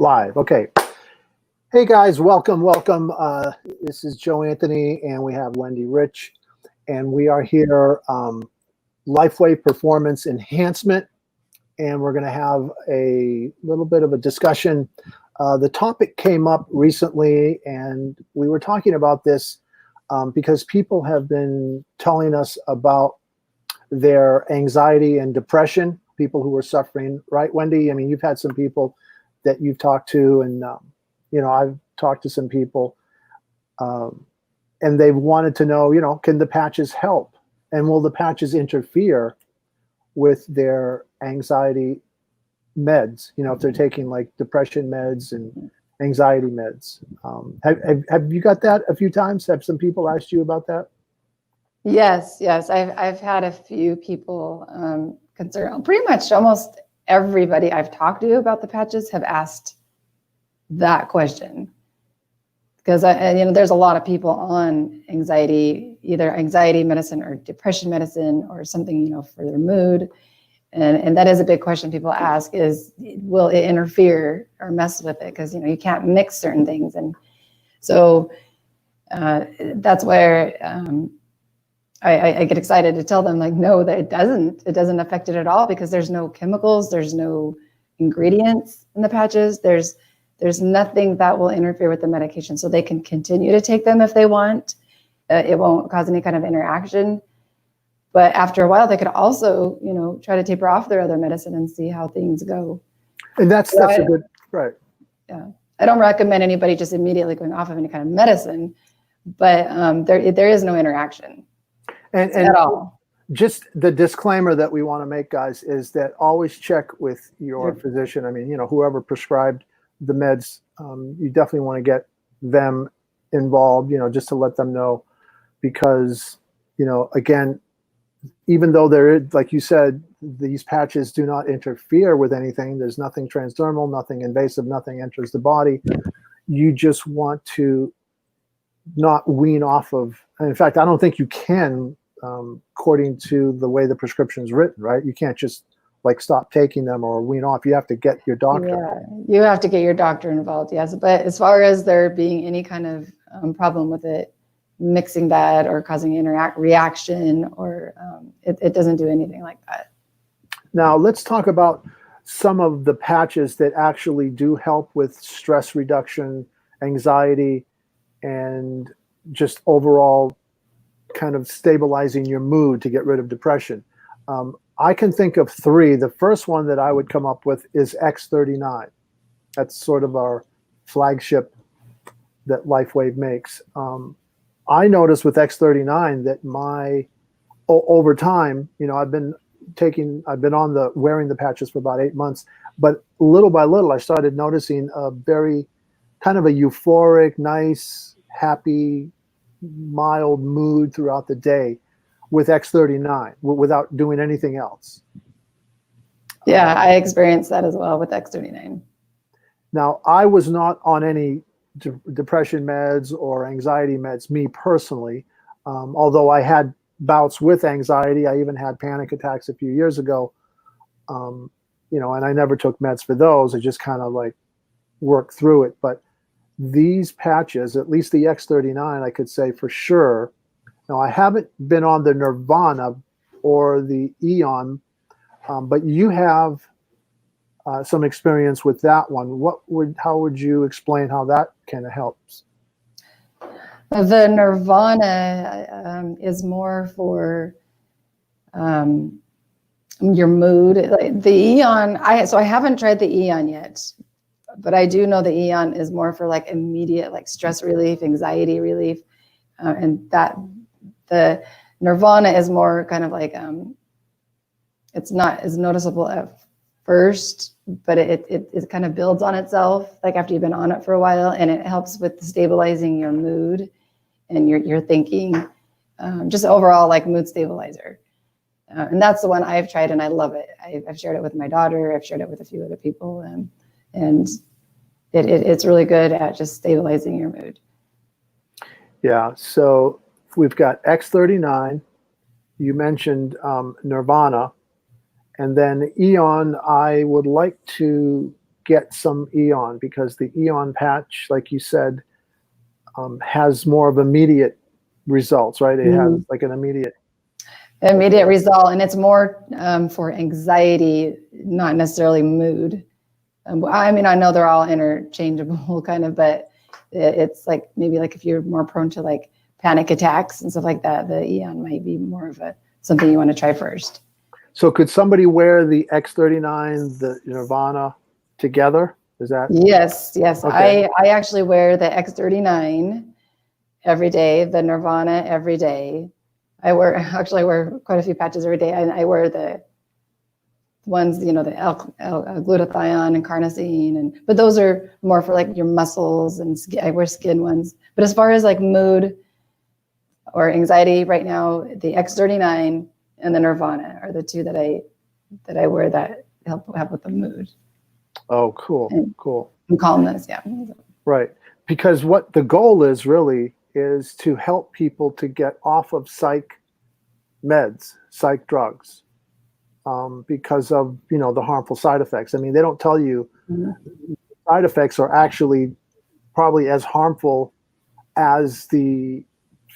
Live. Okay. Hey guys, welcome. This is Joe Anthony, and we have Wendy Rich, and we are here, Lifewave Performance Enhancement, and we're going to have a little bit of a discussion. The topic came up recently, and we were talking about this because people have been telling us about their anxiety and depression, people who are suffering, right, Wendy? I mean, you've had some people that you've talked to, and I've talked to some people, and they've wanted to know, can the patches help, and will the patches interfere with their anxiety meds? If they're taking like depression meds and anxiety meds. Have you got that a few times? Have some people asked you about that? Yes. I've had a few people concerned. Pretty much almost everybody I've talked to about the patches have asked that question, because there's a lot of people on anxiety, either anxiety medicine or depression medicine or something, for their mood. And that is a big question people ask is, will it interfere or mess with it? Because, you can't mix certain things. And so that's where I get excited to tell them, like, no, that it doesn't affect it at all, because there's no chemicals, there's no ingredients in the patches. There's nothing that will interfere with the medication. So they can continue to take them if they want. It won't cause any kind of interaction. But after a while, they could also, try to taper off their other medicine and see how things go. And that's a good, right. Yeah. I don't recommend anybody just immediately going off of any kind of medicine, but there is no interaction at all. Just the disclaimer that we want to make, guys, is that always check with your physician. I mean, whoever prescribed the meds, you definitely want to get them involved, just to let them know, because, again, even though like you said, these patches do not interfere with anything. There's nothing transdermal, nothing invasive, nothing enters the body. You just want to not wean off of, and in fact, I don't think you can, according to the way the prescription is written, right? You can't just like stop taking them or wean off. You have to get your doctor. Yeah, you have to get your doctor involved, yes. But as far as there being any kind of problem with it, mixing that or causing reaction, or it doesn't do anything like that. Now let's talk about some of the patches that actually do help with stress reduction, anxiety, and just overall kind of stabilizing your mood to get rid of depression. I can think of three. The first one that I would come up with is X39. That's sort of our flagship that Lifewave makes. I noticed with X39 that over time, I've been wearing the patches for about 8 months, but little by little, I started noticing a very kind of a euphoric, nice, happy, mild mood throughout the day with X39 without doing anything else. Yeah, I experienced that as well with X39. Now, I was not on any depression meds or anxiety meds, me personally, although I had bouts with anxiety. I even had panic attacks a few years ago, and I never took meds for those. I just kind of like worked through it. But these patches, at least the X39, I could say for sure. Now, I haven't been on the Nirvana or the Eon, but you have some experience with that one. How would you explain how that kind of helps? The Nirvana is more for your mood. Like the Eon, I haven't tried the Eon yet, but I do know the Eon is more for like immediate like stress relief, anxiety relief, and that the Nirvana is more kind of like it's not as noticeable at first, but it kind of builds on itself like after you've been on it for a while, and it helps with stabilizing your mood and your thinking, just overall like mood stabilizer. And that's the one I've tried, and I love it. I've shared it with my daughter. I've shared it with a few other people, and it's really good at just stabilizing your mood. Yeah. So we've got X39. You mentioned Nirvana, and then Eon. I would like to get some Eon, because the Eon patch, like you said, has more of immediate results, right? It has like an immediate result, and it's more for anxiety, not necessarily mood. I mean, I know they're all interchangeable kind of, but it's like maybe like if you're more prone to like panic attacks and stuff like that, the Eon might be more of something you want to try first. So could somebody wear the X39, the Nirvana together? Is that? Yes. Okay. I actually wear the X39 every day, the Nirvana every day. I wear quite a few patches every day, and I wear the ones, the glutathione and carnosine, but those are more for like your muscles, and I wear skin ones. But as far as like mood or anxiety right now, the X39 and the Nirvana are the two that I wear that help with the mood. Oh, cool. And calmness, yeah. Right. Because what the goal is really is to help people to get off of psych drugs, because of, the harmful side effects. I mean, they don't tell you side effects are actually probably as harmful as the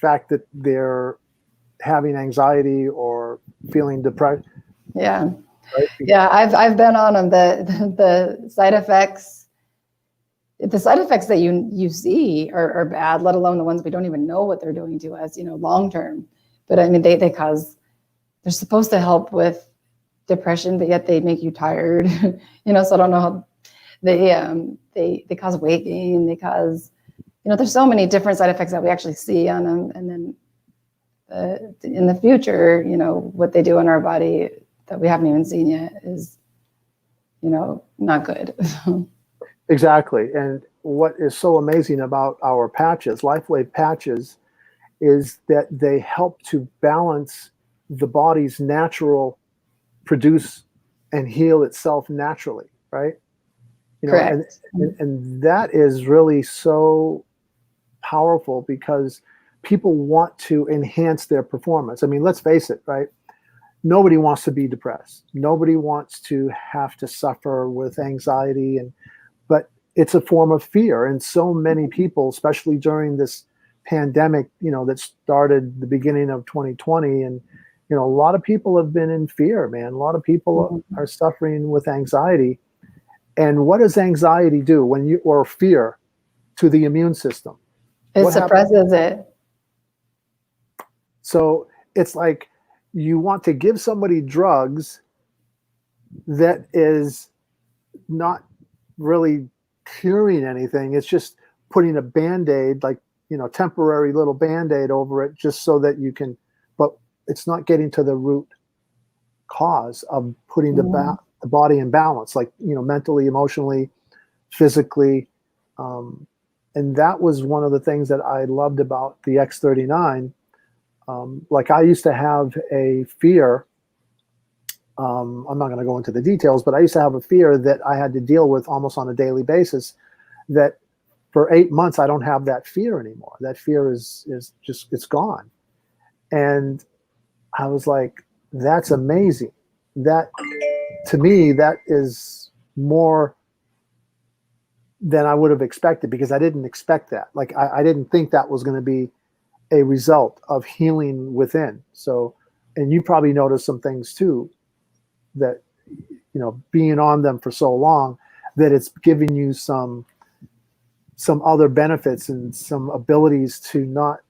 fact that they're having anxiety or feeling depressed. Yeah. Right? Yeah, I've been on them. The side effects that you see are bad, let alone the ones we don't even know what they're doing to us, long term. But I mean, they're supposed to help with depression, but yet they make you tired. So I don't know how they cause weight gain. They cause, there's so many different side effects that we actually see on them. And then in the future, what they do in our body that we haven't even seen yet is, not good. Exactly. And what is so amazing about our patches, Lifewave patches, is that they help to balance the body's natural produce and heal itself naturally, right? Correct. And that is really so powerful, because people want to enhance their performance. I mean, let's face it, right? Nobody wants to be depressed. Nobody wants to have to suffer with anxiety, but it's a form of fear. And so many people, especially during this pandemic, that started the beginning of 2020, and a lot of people have been in fear, man. A lot of people are suffering with anxiety. And what does anxiety do or fear to the immune system? It suppresses it. So it's like you want to give somebody drugs that is not really curing anything. It's just putting a Band-Aid, like, temporary little Band-Aid over it, just so that you can, but it's not getting to the root cause of putting the body in balance, like, mentally, emotionally, physically. And that was one of the things that I loved about the X39. Like, I used to have a fear. I'm not going to go into the details, but I used to have a fear that I had to deal with almost on a daily basis, that for 8 months, I don't have that fear anymore. That fear is just, it's gone. And I was like, that's amazing. That, to me, that is more than I would have expected, because I didn't expect that. Like, I didn't think that was going to be a result of healing within. So, and you probably noticed some things too, that, being on them for so long, that it's giving you some other benefits and some abilities to not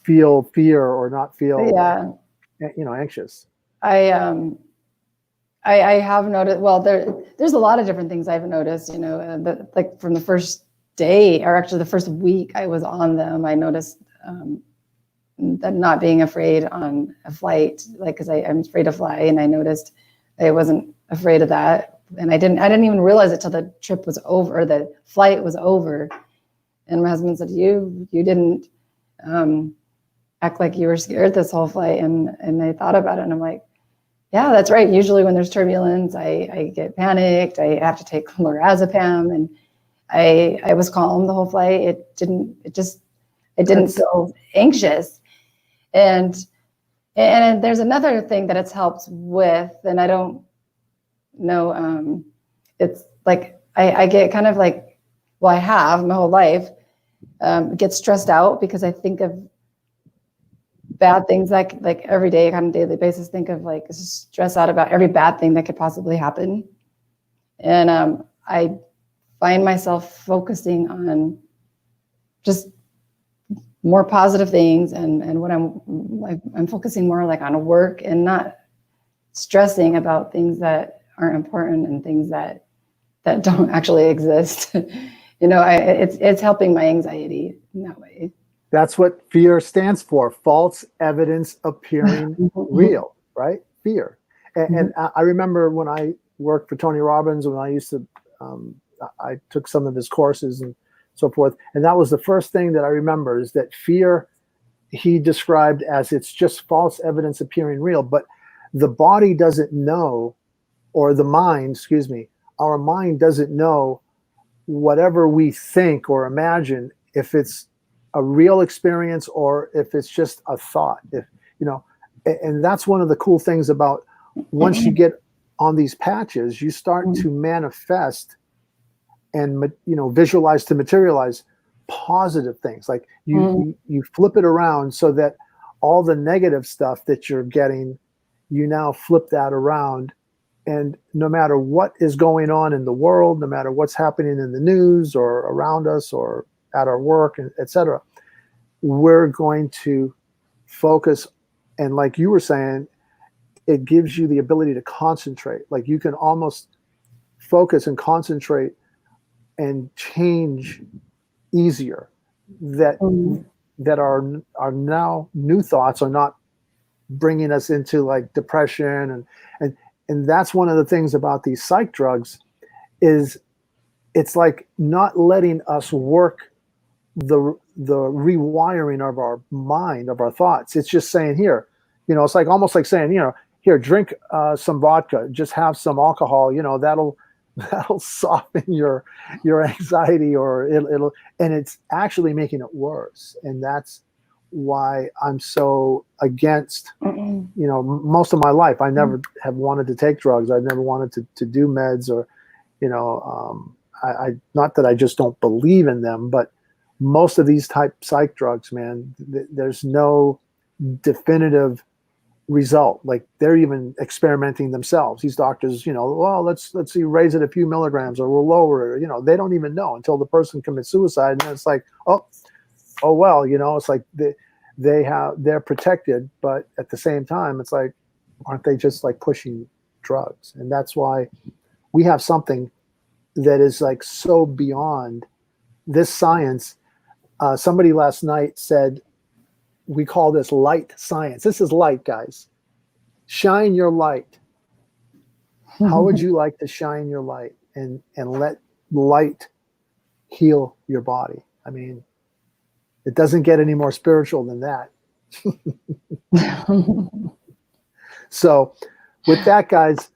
feel fear or not feel anxious. I have noticed, well, there's a lot of different things I've noticed, like from the first day, or actually the first week I was on them, I noticed that not being afraid on a flight, like, because I'm afraid to fly, and I noticed I wasn't afraid of that. And I didn't even realize it till the trip was over, the flight was over. And my husband said, you didn't act like you were scared this whole flight. And I thought about it, and I'm like, yeah, that's right. Usually when there's turbulence, I get panicked. I have to take lorazepam, and I was calm the whole flight. It didn't feel anxious. And there's another thing that it's helped with, and I don't know, it's like I get kind of like, well, I have my whole life, get stressed out because I think of bad things like every day, kind of daily basis, think of like stress out about every bad thing that could possibly happen. And I find myself focusing on just more positive things, and what I'm focusing more like on work and not stressing about things that aren't important and things that don't actually exist. It's helping my anxiety in that way. That's what fear stands for: false evidence appearing real, right? Fear. And I remember when I worked for Tony Robbins, when I used to, I took some of his courses and so forth. And that was the first thing that I remember, is that fear, he described as it's just false evidence appearing real. But the body doesn't know, or the mind, excuse me, our mind doesn't know whatever we think or imagine, if it's a real experience or if it's just a thought. If and that's one of the cool things about, once you get on these patches, you start to manifest and visualize, to materialize positive things. Like you flip it around so that all the negative stuff that you're getting, you now flip that around. And no matter what is going on in the world, no matter what's happening in the news or around us or at our work, etc., we're going to focus. And like you were saying, it gives you the ability to concentrate. Like you can almost focus and concentrate and change easier. That our now new thoughts are not bringing us into like depression, and that's one of the things about these psych drugs, is it's like not letting us work the rewiring of our mind, of our thoughts. It's just saying, here, it's like almost like saying, here, drink some vodka, just have some alcohol, that'll soften your anxiety, or it'll, and it's actually making it worse. And that's why I'm so against, most of my life, I never have wanted to take drugs. I've never wanted to do meds, or, I not that I just don't believe in them, but most of these type psych drugs, man, there's no definitive result. Like they're even experimenting themselves. These doctors, well, let's see, raise it a few milligrams, or we'll lower it. They don't even know until the person commits suicide, and then it's like, oh well, it's like they're protected, but at the same time, it's like, aren't they just like pushing drugs? And that's why we have something that is like so beyond this science. Somebody last night said, we call this light science. This is light, guys. Shine your light. How would you like to shine your light and let light heal your body? I mean, it doesn't get any more spiritual than that. So with that, guys,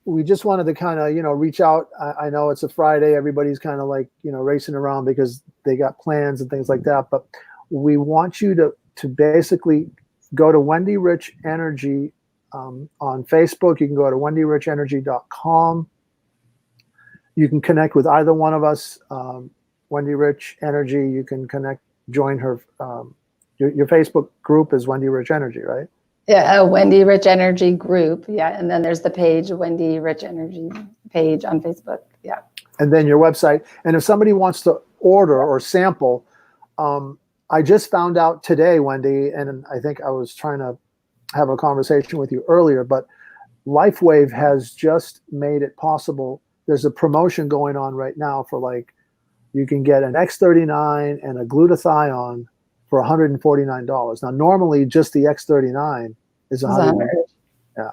we just wanted to kind of, reach out. I know it's a Friday. Everybody's kind of like, racing around because they got plans and things like that. But we want you to basically go to Wendy Rich Energy on Facebook. You can go to wendyrichenergy.com. You can connect with either one of us, Wendy Rich Energy. You can join her. Your Facebook group is Wendy Rich Energy, right? Yeah, Wendy Rich Energy group. Yeah, and then there's the page, Wendy Rich Energy page on Facebook. Yeah. And then your website. And if somebody wants to order or sample, I just found out today, Wendy, and I think I was trying to have a conversation with you earlier, but Lifewave has just made it possible. There's a promotion going on right now for like, you can get an X39 and a glutathione for $149. Now, normally just the X39 is $100. Yeah.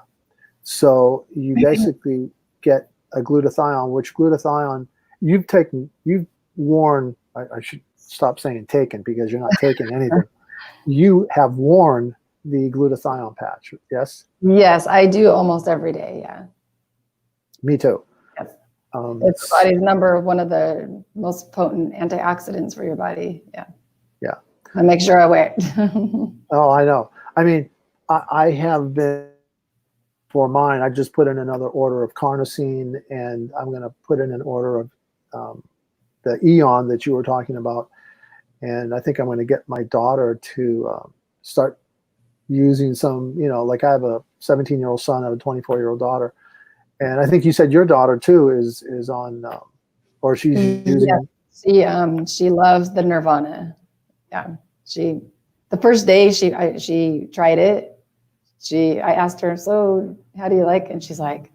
So you basically get a glutathione, which glutathione you've worn, I should stop saying taken because you're not taking anything. You have worn the glutathione patch, yes? Yes, I do almost every day, yeah. Me too. Yes. It's the body's one of the most potent antioxidants for your body, yeah. Yeah. I make sure I wear it. Oh, I know. I mean, I have been for mine, I just put in another order of carnosine, and I'm going to put in an order of the Eon that you were talking about. And I think I'm going to get my daughter to start using some, like I have a 17-year-old son, I have a 24-year-old daughter. And I think you said your daughter too is on, or she's using. Yeah, she loves the Nirvana. Yeah, the first day she tried it. I asked her, so how do you like it? And she's like,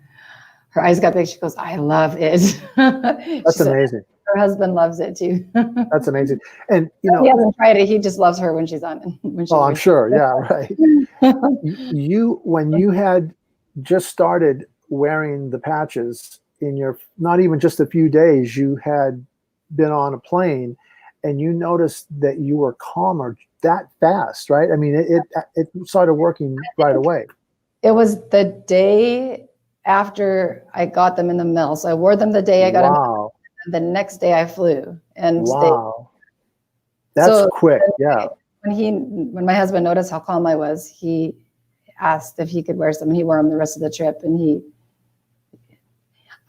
her eyes got big. She goes, I love it. That's amazing. Her husband loves it too. That's amazing. And he hasn't tried it. He just loves her when she's on it. Oh, I'm sure. Yeah, right. When you had just started wearing the patches in your, not even just a few days, you had been on a plane, and you noticed that you were calmer that fast, right? I mean, it started working right away. It was the day after I got them in the mail. So I wore them the day I got them. The next day I flew. And wow. That's quick. Yeah. When my husband noticed how calm I was, he asked if he could wear some, and he wore them the rest of the trip. And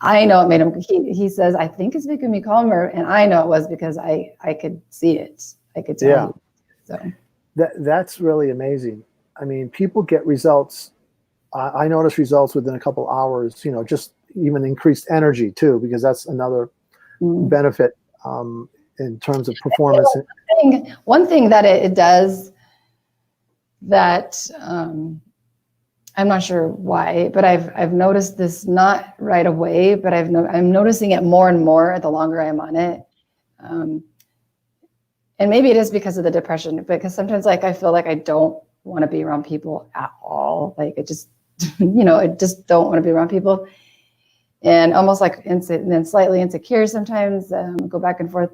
I know it made him, he says, I think it's making me calmer. And I know it was because I could see it. I could tell. Yeah. So that's really amazing. I mean, people get results. I notice results within a couple hours, just even increased energy too, because that's another benefit in terms of performance. One thing that it does that I'm not sure why, but I've noticed this, not right away, but I'm noticing it more and more the longer I'm on it. And maybe it is because of the depression, because sometimes I feel like I don't want to be around people at all. Like it just, I just don't want to be around people, and almost like and then slightly insecure sometimes, go back and forth.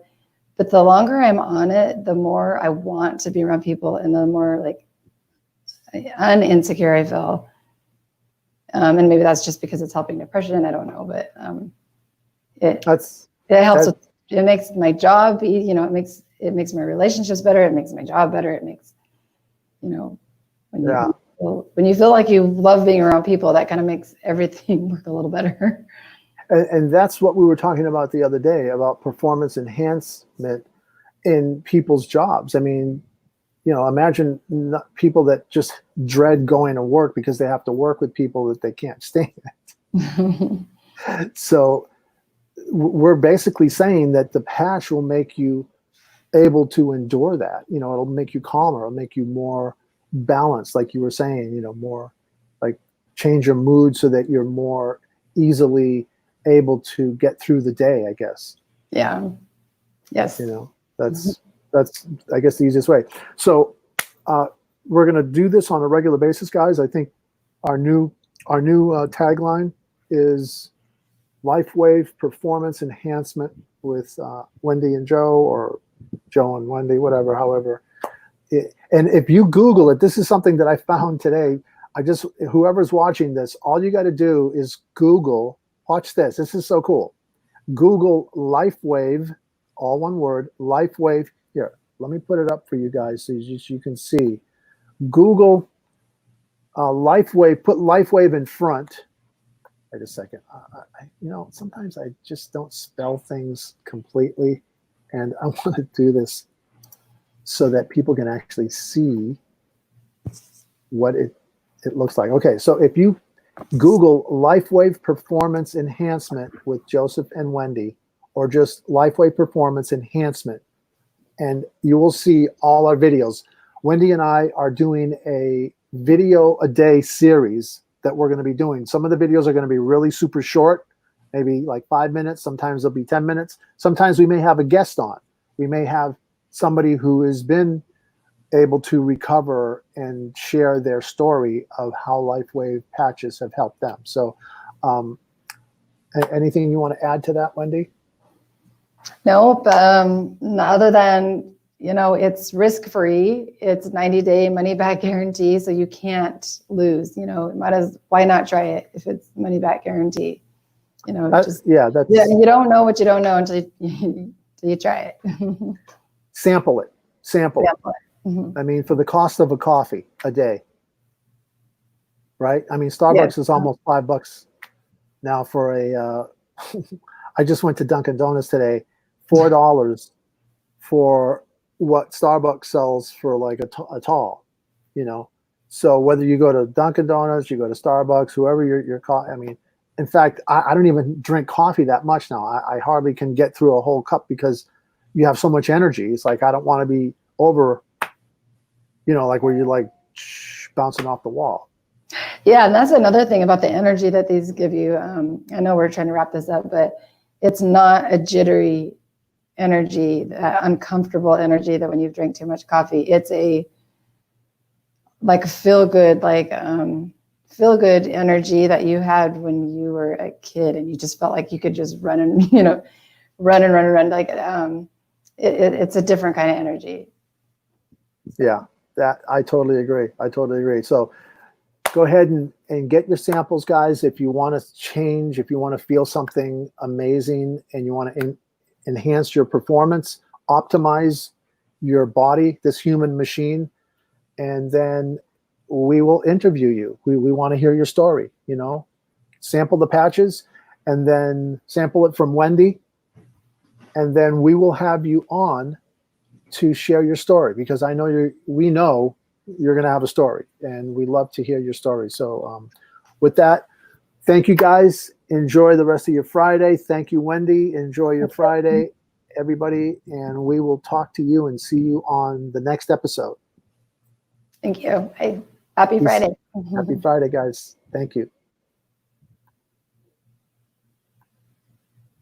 But the longer I'm on it, the more I want to be around people, and the more like uninsecure I feel. And maybe that's just because it's helping depression. I don't know, but it helps. It makes my job, it makes my relationships better. It makes my job better. It makes, when you feel like you love being around people, that kind of makes everything work a little better. And that's what we were talking about the other day, about performance enhancement in people's jobs. I mean, imagine people that just dread going to work because they have to work with people that they can't stand. So we're basically saying that the patch will make you able to endure that. It'll make you calmer. It'll make you more balanced, like you were saying, more like change your mood so that you're more easily able to get through the day, I guess. Yeah. Yes. That's I guess the easiest way. So we're going to do this on a regular basis, guys. I think our new tagline is Lifewave Performance Enhancement with Wendy and Joe, or Joe and Wendy, whatever, however. And if you Google it, this is something that I found today. Whoever's watching this, all you got to do is Google, watch this. This is so cool. Google Lifewave, all one word, Lifewave. Here, let me put it up for you guys so you can see. Google Lifewave, put Lifewave in front. Wait a second. Sometimes I just don't spell things completely, and I want to do this so that people can actually see what it looks like. Okay, so if you Google Lifewave Performance Enhancement with Joseph and Wendy, or just Lifewave Performance Enhancement, and you will see all our videos. Wendy and I are doing a video a day series that we're going to be doing. Some of the videos are going to be really super short, maybe like 5 minutes. Sometimes they'll be 10 minutes. Sometimes we may have a guest on. We may have somebody who has been able to recover and share their story of how Lifewave patches have helped them. So anything you want to add to that, Wendy? Nope. Other than, it's risk-free. It's 90-day money-back guarantee, so you can't lose. Why not try it if it's money-back guarantee? You don't know what you don't know until you try it. Sample it. Mm-hmm. I mean, for the cost of a coffee a day. right? I mean, Yes. Starbucks is almost $5 now for a. I just went to Dunkin' Donuts today, $4 for what Starbucks sells for like a tall, you know. So whether you go to Dunkin' Donuts, you go to Starbucks, whoever your I mean, in fact, I don't even drink coffee that much now. I hardly can get through a whole cup because you have so much energy. It's like I don't want to be over, you know, like where you're like bouncing off the wall. Yeah, and that's another thing about the energy that these give you. I know we're trying to wrap this up, but it's not a jittery energy, that uncomfortable energy that when you drink too much coffee. It's a like feel good energy that you had when you were a kid, and you just felt like you could just run and run. Like it's a different kind of energy. Yeah, that I totally agree. So go ahead and get your samples, guys. If you want to change, if you want to feel something amazing and you want to enhance your performance, optimize your body, this human machine, and then we will interview you. We want to hear your story, you know, sample the patches and then sample it from Wendy. And then we will have you on to share your story, because I know we know you're going to have a story, and we love to hear your story. So with that, thank you guys. Enjoy the rest of your Friday. Thank you, Wendy. Enjoy your Friday, everybody. And we will talk to you and see you on the next episode. Thank you. Happy Friday. Happy Friday, guys. Thank you.